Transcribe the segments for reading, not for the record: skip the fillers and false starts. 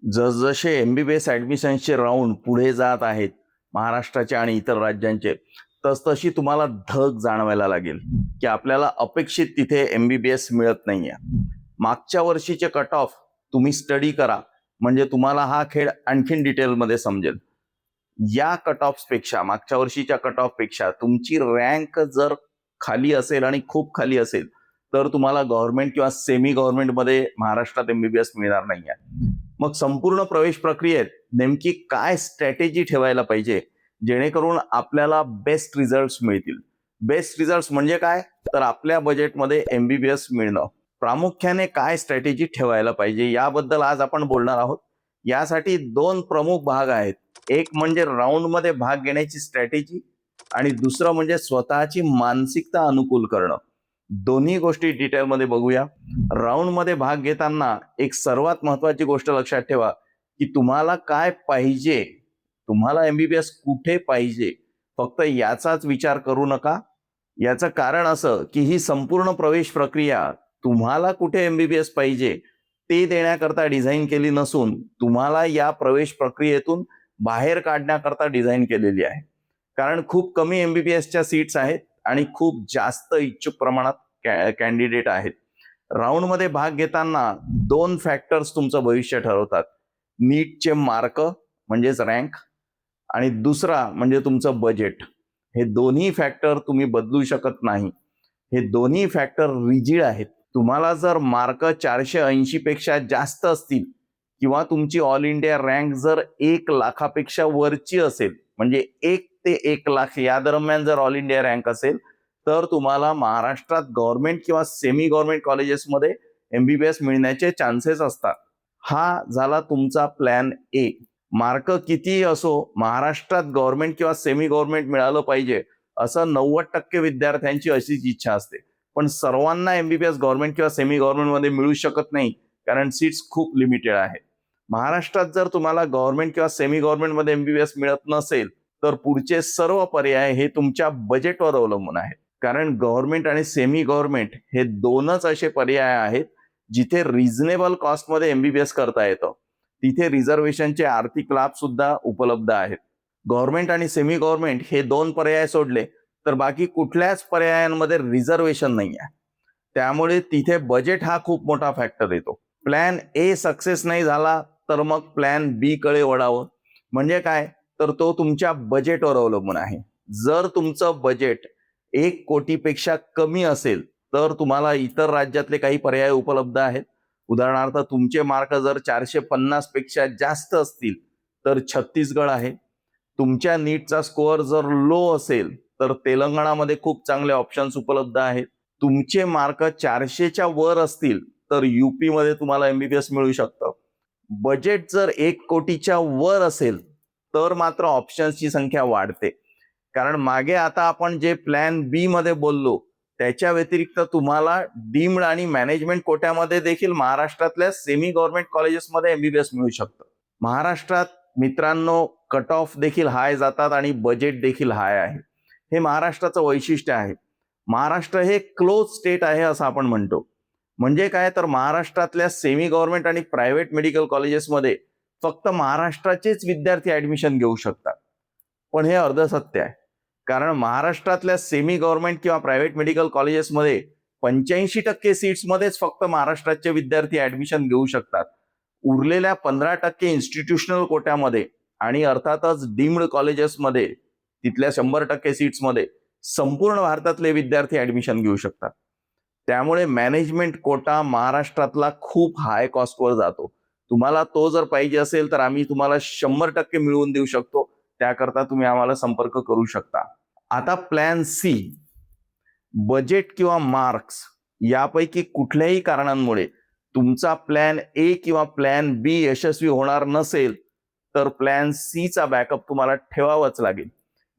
जसजसे MBBS ॲडमिशन्सचे round पुढे जात आहेत, महाराष्ट्राचे आणि इतर राज्यांचे, तसतशी तुम्हाला धग जाणवायला लागेल, की आपल्याला अपेक्षित तिथे एम-बी-बी-एस मिळत नाहीये. मागच्या वर्षीचे कट ऑफ तुम्ही स्टडी करा, म्हणजे तुम्हाला हा खेळ आणखीन डिटेलमध्ये समजेल. या कट ऑफ्सपेक्षा, मागच्या वर्षीच्या कट ऑफपेक्षा तुमची रँक जर खाली असेल आणि खूप खाली असेल, तर तुम्हाला गव्हर्नमेंट किंवा सेमी गव्हर्नमेंटमध्ये महाराष्ट्रात एम-बी-बी-एस मिळणार नाहीये. मग संपूर्ण प्रवेश प्रक्रियेत नेमकी काय स्ट्रॅटेजी ठेवायला पाहिजे, जेणेकरून आपल्याला बेस्ट रिझल्ट्स मिळतील? बेस्ट रिझल्ट्स म्हणजे काय? तर आपल्या बजेटमध्ये एम-बी-बी-एस मिळणं. प्रामुख्याने काय स्ट्रॅटेजी ठेवायला पाहिजे याबद्दल आज आपण बोलणार आहोत. यासाठी दोन प्रमुख भाग आहेत. एक म्हणजे राऊंडमध्ये भाग घेण्याची स्ट्रॅटेजी आणि दुसरं म्हणजे स्वतःची मानसिकता अनुकूल करणं. दोन्ही गोष्टी डिटेलमध्ये बघूया. राऊंडमध्ये भाग घेताना एक सर्वात महत्वाची गोष्ट लक्षात ठेवा, की तुम्हाला काय पाहिजे, तुम्हाला एम-बी-बी-एस कुठे पाहिजे, फक्त याचाच विचार करू नका. याचं कारण असं, की ही संपूर्ण प्रवेश प्रक्रिया तुम्हाला कुठे एम-बी-बी-एस पाहिजे ते देण्याकरता डिझाइन केली नसून तुम्हाला या प्रवेश प्रक्रियेतून बाहेर काढण्याकरता डिझाइन केलेली आहे. कारण खूप कमी एम-बी-बी-एसच्या सीट्स आहेत आणि खूप जास्त इच्छुक प्रमाणात कॅन्डिडेट आहेत. राऊंडमध्ये भाग घेताना दोन फॅक्टर्स तुमचं भविष्य ठरवतात. नीटचे मार्क म्हणजेच रँक आणि दुसरा म्हणजे तुमचं बजेट. हे दोन्ही फॅक्टर तुम्ही बदलू शकत नाही. हे दोन्ही फॅक्टर रिजिड आहेत. तुम्हाला जर मार्क 480 पेक्षा जास्त असतील किंवा तुमची ऑल इंडिया रँक जर 1,00,000पेक्षा वरची असेल, म्हणजे 1 ते 1,00,000 या दरम्यान जर ऑल इंडिया रँक असेल, तर तुम्हाला महाराष्ट्रात गव्हर्नमेंट किंवा सेमी गव्हर्नमेंट कॉलेजेसमध्ये एम-बी-बी-एस मिळण्याचे चान्सेस असतात. हा झाला तुमचा प्लॅन ए. मार्क कितीही असो, महाराष्ट्रात गव्हर्नमेंट किंवा सेमी गव्हर्नमेंट मिळालं पाहिजे असं 90% विद्यार्थ्यांची अशीच इच्छा असते. पण सर्वांना एम-बी-बी-एस गव्हर्नमेंट किंवा सेमी गव्हर्नमेंटमध्ये मिळू शकत नाही, कारण सीट्स खूप लिमिटेड आहेत. महाराष्ट्रात जर तुम्हाला गव्हर्नमेंट किंवा सेमी गव्हर्नमेंटमध्ये एम-बी-बी-एस मिळत नसेल, तर पुढचे सर्व पर्याय हे तुमच्या बजेटवर अवलंबून आहेत. कारण गव्हर्नमेंट आणि सेमी गव्हर्नमेंट हे दोनच असे पर्याय आहेत, जिथे रिझनेबल कॉस्टमध्ये एम-बी-बी-एस करता येतं. तिथे रिझर्वेशनचे आर्थिक लाभ सुद्धा उपलब्ध आहेत. गव्हर्नमेंट आणि सेमी गव्हर्नमेंट हे दोन पर्याय सोडले, तर बाकी कुठल्याच पर्यायांमध्ये रिझर्वेशन नाही आहे. त्यामुळे तिथे बजेट हा खूप मोठा फॅक्टर येतो. प्लॅन ए सक्सेस नाही झाला, तर मग प्लॅन बी कडे वळावं. म्हणजे काय? तर तो तुमच्या बजेटवर अवलंबून आहे. जर तुमचं बजेट 1,00,00,000पेक्षा कमी असेल, तर तुम्हाला इतर राज्यातले काही पर्याय उपलब्ध आहेत. उदाहरणार्थ तुमचे मार्क जर 450 पेक्षा जास्त असतील, तर छत्तीसगड आहे. तुमच्या नीटचा स्कोअर जर लो असेल, तर तेलंगणामध्ये खूप चांगले ऑप्शन्स उपलब्ध आहेत. तुमचे मार्क 400च्या वर असतील, तर यूपीमध्ये तुम्हाला एम-बी-बी-एस मिळू शकतं. बजेट जर 1,00,00,000च्या वर असेल, तर मात्र ऑप्शन्सची संख्या वाढते. कारण मागे आता आपण जे प्लॅन बी मध्ये बोललो, त्याच्या व्यतिरिक्त तुम्हाला डीम्ड आणि मॅनेजमेंट कोट्यामध्ये देखील महाराष्ट्रातल्या सेमी गव्हर्नमेंट कॉलेजेसमध्ये एम-बी-बी-एस मिळू शकतं. महाराष्ट्रात मित्रांनो कट ऑफ देखील हाय जातात आणि बजेट देखील हाय आहे. हे महाराष्ट्राचं वैशिष्ट्य आहे. महाराष्ट्र हे क्लोज स्टेट आहे असं आपण म्हणतो. म्हणजे काय? तर महाराष्ट्रातल्या सेमी गव्हर्नमेंट आणि प्रायव्हेट मेडिकल कॉलेजेसमध्ये फक्त महाराष्ट्राचेच विद्यार्थी ऍडमिशन घेऊ शकतात. पण हे अर्धसत्य आहे. कारण महाराष्ट्रातल्या सेमी गव्हर्नमेंट किंवा प्रायव्हेट मेडिकल कॉलेजेसमध्ये 85% सीट्समध्येच फक्त महाराष्ट्राचे विद्यार्थी ऍडमिशन घेऊ शकतात. उरलेल्या 15% इन्स्टिट्यूशनल कोट्यामध्ये आणि अर्थातच डीम्ड कॉलेजेसमध्ये, तिथल्या 100% सीट्समध्ये संपूर्ण भारतातले विद्यार्थी ऍडमिशन घेऊ शकतात. त्यामुळे मॅनेजमेंट कोटा महाराष्ट्रातला खूप हाय कॉस्टवर जातो. तुम्हाला तो जर पाहिजे असेल, तर आम्ही तुम्हाला 100% मिळवून देऊ शकतो. त्याकरता तुम्ही आम्हाला संपर्क करू शकता. आता प्लॅन सी, बजेट किंवा मार्क्स यापैकी कुठल्याही कारणांमुळे तुमचा प्लॅन ए किंवा प्लॅन बी यशस्वी होणार नसेल, तर प्लॅन सी चा बॅकअप तुम्हाला ठेवावाच लागेल.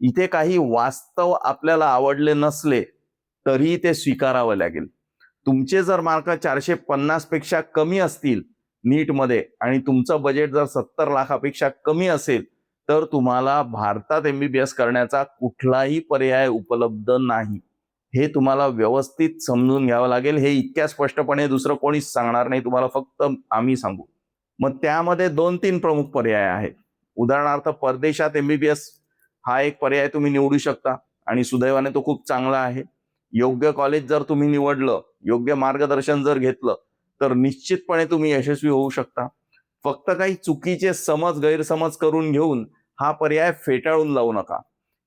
इथे काही वास्तव आपल्याला आवडले नसले, तरी ते स्वीकारावं लागेल. तुमचे जर मार्क 450 पेक्षा कमी असतील नीटमध्ये आणि तुमचं बजेट जर 70 लाखापेक्षा कमी असेल, तर तुम्हाला भारतात एम-बी-बी-एस करण्याचा कुठलाही पर्याय उपलब्ध नाही. हे तुम्हाला व्यवस्थित समजून घ्यावं लागेल. हे इतक्या स्पष्टपणे दुसरं कोणीच सांगणार नाही तुम्हाला, फक्त आम्ही सांगू. मग त्यामध्ये 2-3 प्रमुख पर्याय आहेत. उदाहरणार्थ परदेशात एमबीबीएस हा एक पर्याय तुम्ही निवडू शकता आणि सुदैवाने तो खूप चांगला आहे. योग्य कॉलेज जर तुम्ही निवडलं, योग्य मार्गदर्शन जर घेतलं, तर निश्चितपणे तुम्ही यशस्वी होऊ शकता. फक्त काही चुकीचे गैरसमज करून घेऊन हा पर्याय फेटाळून लावू नका.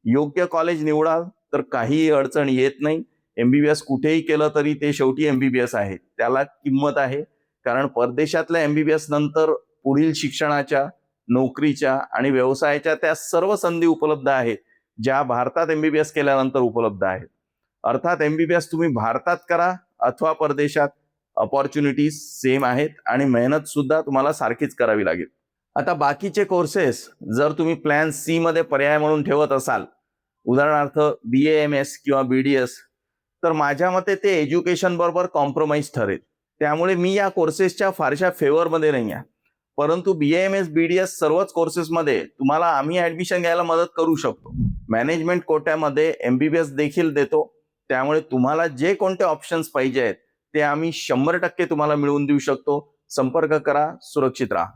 योग्य कॉलेज निवडाल तर काहीही अडचण येत नाही. एमबीबीएस कुठेही केलं तरी ते शेवटी एमबीबीएस आहे. त्याला किंमत आहे. कारण परदेशातल्या एमबीबीएस नंतर पुढील शिक्षणाच्या, नोकरीच्या आणि व्यवसायाच्या त्या सर्व संधी उपलब्ध आहेत, ज्या भारतात एमबीबीएस केल्यानंतर उपलब्ध आहेत. अर्थात एमबीबीएस तुम्ही भारतात करा अथवा परदेशात, अपॉर्च्युनिटीज सेम आहेत आणि मेहनत सुद्धा तुम्हाला सारखीच करावी लागेल. आता बाकीचे कोर्सेस जर तुम्ही प्लॅन सी मध्ये पर्याय म्हणून ठेवत असाल, उदाहरणार्थ BAMS किंवा BDS, तर माझ्या मते ते एज्युकेशन बरोबर कॉम्प्रोमाइज ठरेल. त्यामुळे मी या कोर्सेसच्या फारशा फेवरमध्ये नाही आहे. परंतु BAMS BDS सर्वच कोर्सेसमध्ये तुम्हाला आम्ही ऍडमिशन घ्यायला मदत करू शकतो. मॅनेजमेंट कोट्यामध्ये एमबीबीएस देखील देतो. त्यामुळे तुम्हाला जे कोणते ऑप्शन्स पाहिजे आहेत ते आम्ही 100% तुम्हाला मिळवून देऊ शकतो. संपर्क करा. सुरक्षित राहा.